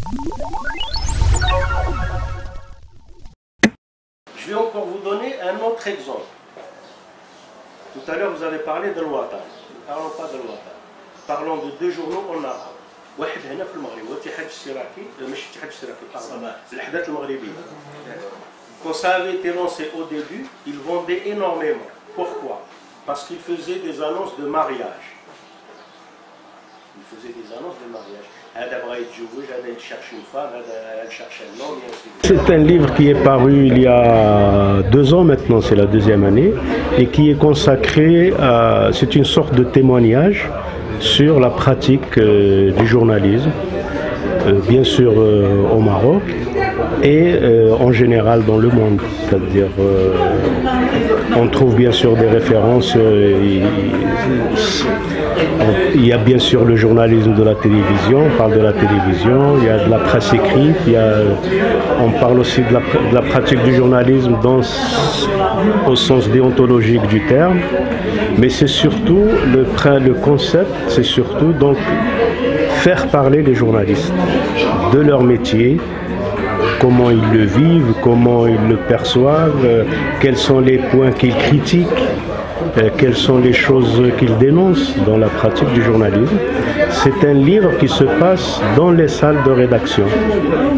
Je vais encore vous donner un autre exemple. Tout à l'heure, vous avez parlé de l'Ouatan. Ne parlons pas de l'Ouatan. Parlons de deux journaux en arabe. واحد هنا في المغرب هو الاتحاد الاشتراكي ماشي الاتحاد الاشتراكي الأحداث المغربية. Quand ça avait été lancé au début, ils vendaient énormément. Pourquoi? Parce qu'ils faisaient des annonces de mariage. Ils faisaient des annonces de mariage. C'est un livre qui est paru il y a 2 ans maintenant, c'est la 2e année, et qui est consacré à, c'est une sorte de témoignage sur la pratique du journalisme, bien sûr au Maroc, et en général dans le monde. C'est-à-dire, on trouve bien sûr des références, il y a bien sûr le journalisme de la télévision, on parle de la télévision, il y a de la presse écrite, on parle aussi de la pratique du journalisme au sens déontologique du terme, mais c'est surtout, le concept, c'est surtout donc faire parler les journalistes de leur métier, comment ils le vivent, comment ils le perçoivent, quels sont les points qu'ils critiquent, quelles sont les choses qu'ils dénoncent dans la pratique du journalisme. C'est un livre qui se passe dans les salles de rédaction.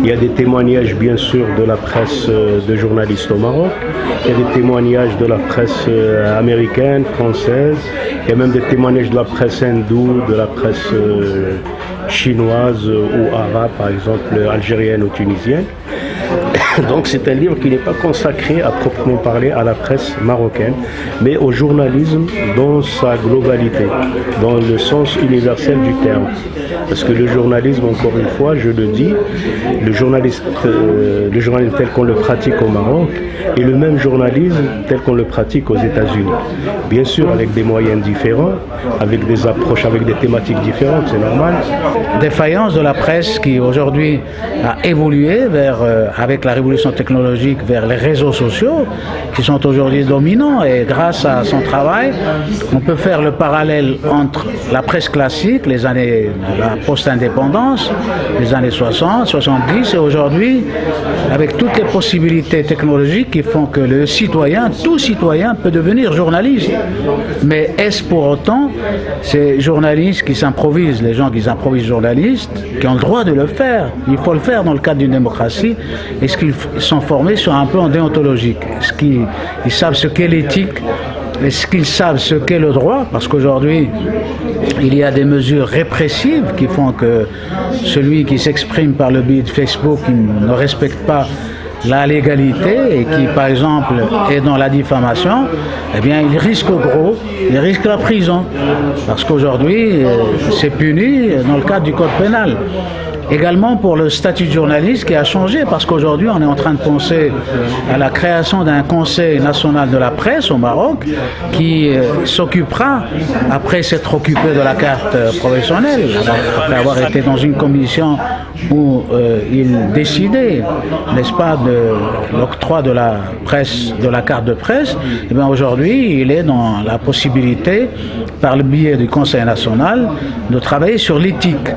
Il y a des témoignages bien sûr de la presse de journalistes au Maroc, il y a des témoignages de la presse américaine, française, il y a même des témoignages de la presse hindoue, de la presse chinoise ou arabe, par exemple algérienne ou tunisienne. Donc c'est un livre qui n'est pas consacré à proprement parler à la presse marocaine, mais au journalisme dans sa globalité, dans le sens universel du terme. Parce que le journalisme, encore une fois, je le dis, le journalisme tel qu'on le pratique au Maroc est le même journalisme tel qu'on le pratique aux États-Unis. Bien sûr avec des moyens différents, avec des approches, avec des thématiques différentes, c'est normal. Défaillance de la presse qui aujourd'hui a évolué avec la révolution technologique vers les réseaux sociaux qui sont aujourd'hui dominants, et grâce à son travail on peut faire le parallèle entre la presse classique, les années de la post-indépendance, les années 60, 70 et aujourd'hui avec toutes les possibilités technologiques qui font que le citoyen, tout citoyen peut devenir journaliste. Mais est-ce pour autant ces journalistes qui s'improvisent, les gens qui s'improvisent journalistes, qui ont le droit de le faire? Il faut le faire dans le cadre d'une démocratie. Est-ce qu'ils sont formés sur un plan déontologique? Est-ce qu'ils savent ce qu'est l'éthique? Est-ce qu'ils savent ce qu'est le droit? Parce qu'aujourd'hui, il y a des mesures répressives qui font que celui qui s'exprime par le biais de Facebook ne respecte pas la légalité et qui, par exemple, est dans la diffamation, eh bien, il risque gros, il risque la prison. Parce qu'aujourd'hui, c'est puni dans le cadre du code pénal. Également pour le statut de journaliste qui a changé, parce qu'aujourd'hui on est en train de penser à la création d'un conseil national de la presse au Maroc qui s'occupera, après s'être occupé de la carte professionnelle, après avoir été dans une commission où il décidait, n'est-ce pas, de l'octroi de la presse, de la carte de presse. Et bien aujourd'hui il est dans la possibilité, par le biais du conseil national, de travailler sur l'éthique.